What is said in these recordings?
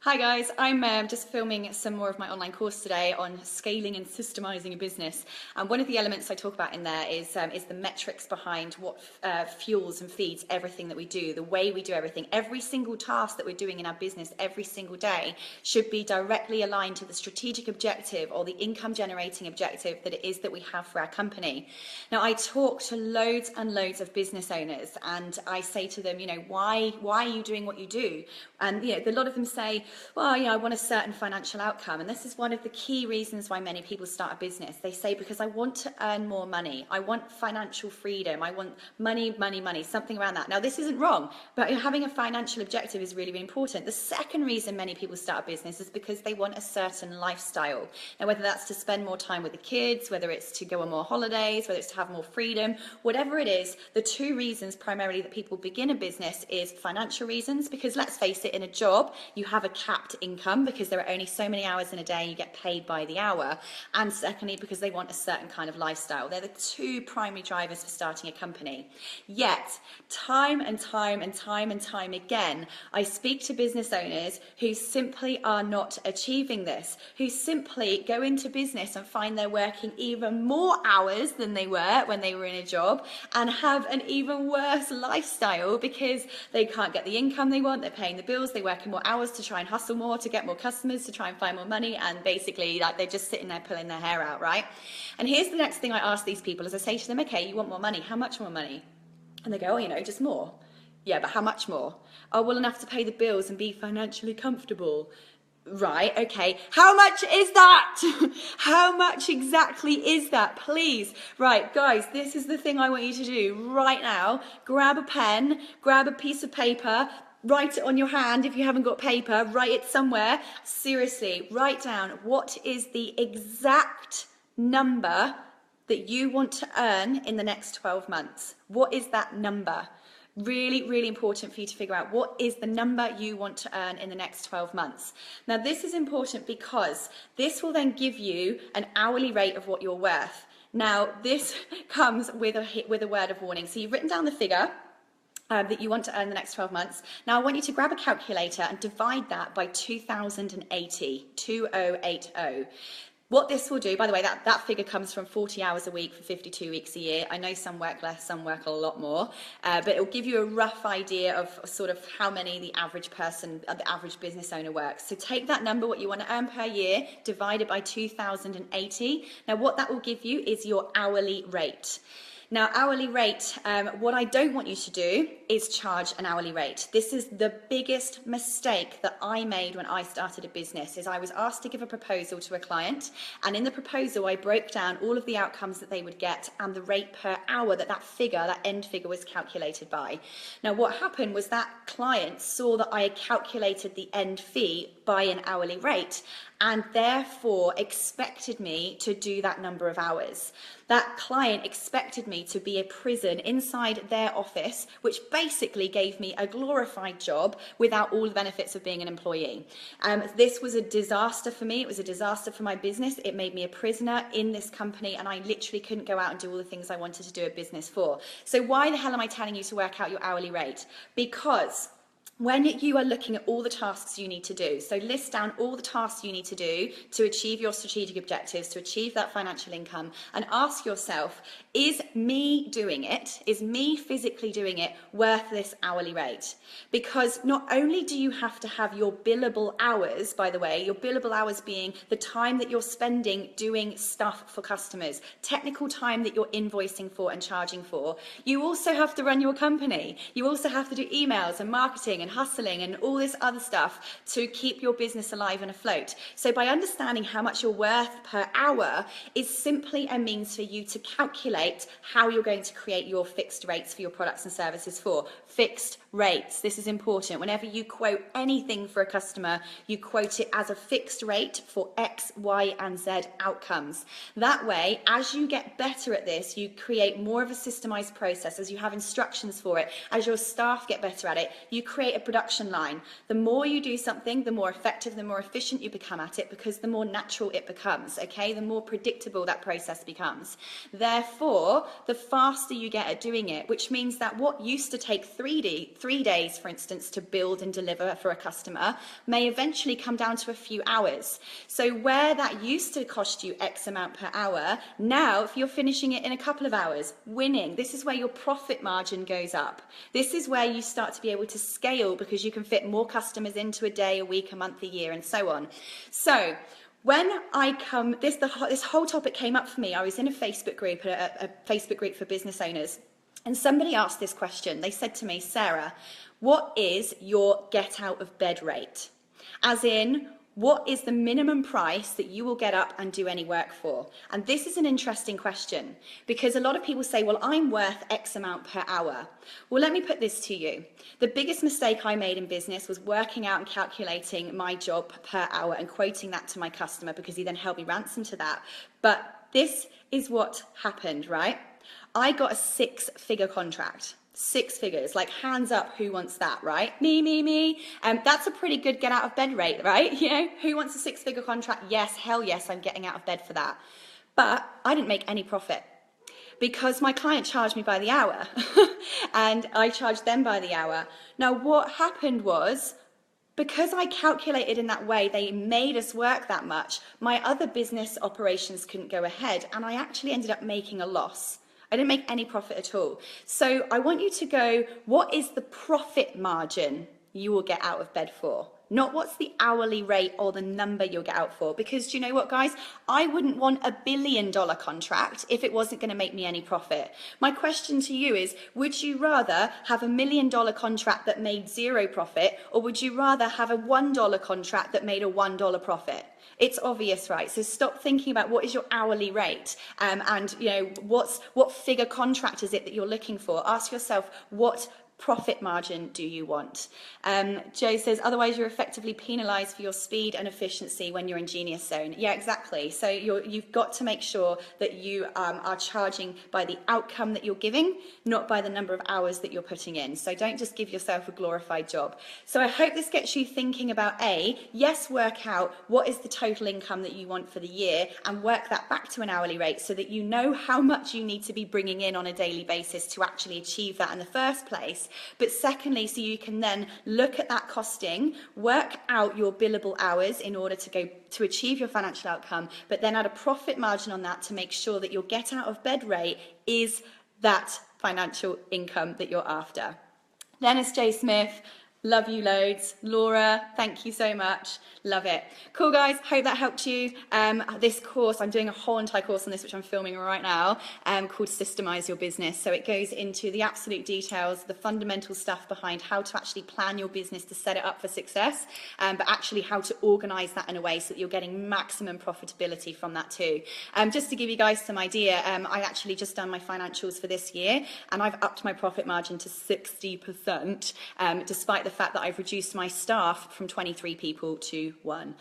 Hi guys, I'm just filming some more of my online course today on scaling and systemizing a business. And one of the elements I talk about in there is the metrics behind what fuels and feeds everything that we do, the way we do everything. Every single task that we're doing in our business every single day should be directly aligned to the strategic objective or the income generating objective that it is that we have for our company. Now, I talk to loads and loads of business owners and I say to them, why are you doing what you do? And a lot of them say, well, I want a certain financial outcome. And this is one of the key reasons why many people start a business. They say, because I want to earn more money. I want financial freedom. I want money, something around that. Now, this isn't wrong, but having a financial objective is really, really important. The second reason many people start a business is because they want a certain lifestyle. Now, whether that's to spend more time with the kids, whether it's to go on more holidays, whether it's to have more freedom, whatever it is, the two reasons primarily that people begin a business is financial reasons, because let's face it, in a job, you have a capped income because there are only so many hours in a day and you get paid by the hour. And secondly, because they want a certain kind of lifestyle. They're the two primary drivers for starting a company. Yet, time and time again, I speak to business owners who simply are not achieving this, who simply go into business and find they're working even more hours than they were when they were in a job and have an even worse lifestyle because they can't get the income they want, they're paying the bills, they work in more hours to try and hustle more, to get more customers, to try and find more money, and basically they're just sitting there pulling their hair out, right? And here's the next thing I ask these people is I say to them, okay, you want more money, how much more money? And they go, oh, just more. Yeah, but how much more? Oh, well, enough to pay the bills and be financially comfortable. Right, okay. How much is that? How much exactly is that? Please. Right, guys, this is the thing I want you to do right now. Grab a pen, grab a piece of paper, write it on your hand if you haven't got paper, write it somewhere. Seriously, write down what is the exact number that you want to earn in the next 12 months. What is that number? Really, really important for you to figure out what is the number you want to earn in the next 12 months. Now, this is important because this will then give you an hourly rate of what you're worth. Now, this comes with a word of warning. So you've written down the figure that you want to earn the next 12 months. Now, I want you to grab a calculator and divide that by 2080, 2080. What this will do, by the way, that figure comes from 40 hours a week for 52 weeks a year. I know some work less, some work a lot more, but it will give you a rough idea of sort of how many the average person, the average business owner works. So take that number, what you want to earn per year, divide it by 2080. Now, what that will give you is your hourly rate. Now, hourly rate, what I don't want you to do is charge an hourly rate. This is the biggest mistake that I made when I started a business, is I was asked to give a proposal to a client, and in the proposal I broke down all of the outcomes that they would get and the rate per hour that figure, that end figure, was calculated by. Now, what happened was that client saw that I had calculated the end fee by an hourly rate and therefore expected me to do that number of hours. That client expected me to be a prison inside their office, which basically gave me a glorified job without all the benefits of being an employee. This was a disaster for me. It was a disaster for my business. It made me a prisoner in this company, and I literally couldn't go out and do all the things I wanted to do a business for. So why the hell am I telling you to work out your hourly rate? Because when you are looking at all the tasks you need to do, so list down all the tasks you need to do to achieve your strategic objectives, to achieve that financial income, and ask yourself, is me doing it, is me physically doing it worth this hourly rate? Because not only do you have to have your billable hours, by the way, your billable hours being the time that you're spending doing stuff for customers, technical time that you're invoicing for and charging for, you also have to run your company. You also have to do emails and marketing and hustling and all this other stuff to keep your business alive and afloat. So by understanding how much you're worth per hour is simply a means for you to calculate how you're going to create your fixed rates for your products and services for. Fixed rates. This is important. Whenever you quote anything for a customer, you quote it as a fixed rate for X, Y, and Z outcomes. That way, as you get better at this, you create more of a systemized process, as you have instructions for it, as your staff get better at it, you create a production line. The more you do something, the more effective, the more efficient you become at it, because the more natural it becomes, okay? The more predictable that process becomes. Therefore, the faster you get at doing it, which means that what used to take 3 3 days, for instance, to build and deliver for a customer may eventually come down to a few hours. So where that used to cost you X amount per hour, now if you're finishing it in a couple of hours, winning, this is where your profit margin goes up. This is where you start to be able to scale because you can fit more customers into a day, a week, a month, a year, and so on. So when this whole topic came up for me. I was in a Facebook group, a Facebook group for business owners, and somebody asked this question. They said to me, Sarah, what is your get out of bed rate? As in, what is the minimum price that you will get up and do any work for? And this is an interesting question because a lot of people say, well, I'm worth X amount per hour. Well, let me put this to you. The biggest mistake I made in business was working out and calculating my job per hour and quoting that to my customer because he then held me ransom to that. But this is what happened, right? I got a 6-figure contract. 6 figures, like hands up, who wants that, right? Me. That's a pretty good get out of bed rate, right? You know, who wants a 6-figure contract? Yes, hell yes, I'm getting out of bed for that. But I didn't make any profit because my client charged me by the hour and I charged them by the hour. Now, what happened was, because I calculated in that way, they made us work that much, my other business operations couldn't go ahead and I actually ended up making a loss. I didn't make any profit at all. So I want you to go, what is the profit margin you will get out of bed for? Not what's the hourly rate or the number you'll get out for. Because do you know what, guys? I wouldn't want $1 billion contract if it wasn't going to make me any profit. My question to you is, would you rather have $1 million contract that made 0 profit, or would you rather have a $1 contract that made a $1 profit? It's obvious, right? So stop thinking about what is your hourly rate and you know what figure contract is it that you're looking for. Ask yourself, what profit margin do you want? Joe says, otherwise you're effectively penalised for your speed and efficiency when you're in Genius Zone. Yeah, exactly. So you've got to make sure that you are charging by the outcome that you're giving, not by the number of hours that you're putting in. So don't just give yourself a glorified job. So I hope this gets you thinking about yes, work out what is the total income that you want for the year and work that back to an hourly rate so that you know how much you need to be bringing in on a daily basis to actually achieve that in the first place. But secondly, so you can then look at that costing, work out your billable hours in order to achieve your financial outcome, but then add a profit margin on that to make sure that your get out of bed rate is that financial income that you're after. Dennis J. Smith, love you loads. Laura, thank you so much. Love it. Cool, guys. Hope that helped you. This course, I'm doing a whole entire course on this, which I'm filming right now, called Systemize Your Business. So it goes into the absolute details, the fundamental stuff behind how to actually plan your business to set it up for success, but actually how to organize that in a way so that you're getting maximum profitability from that too. Just to give you guys some idea, I actually just done my financials for this year, and I've upped my profit margin to 60%, despite the fact that I've reduced my staff from 23 people to 1.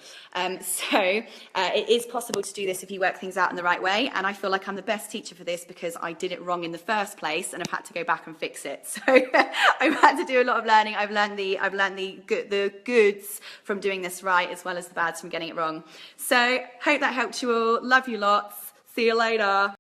So it is possible to do this if you work things out in the right way, and I feel like I'm the best teacher for this because I did it wrong in the first place and I've had to go back and fix it. So I've had to do a lot of learning. I've learned the goods from doing this right as well as the bads from getting it wrong. So hope that helped you all. Love you lots. See you later.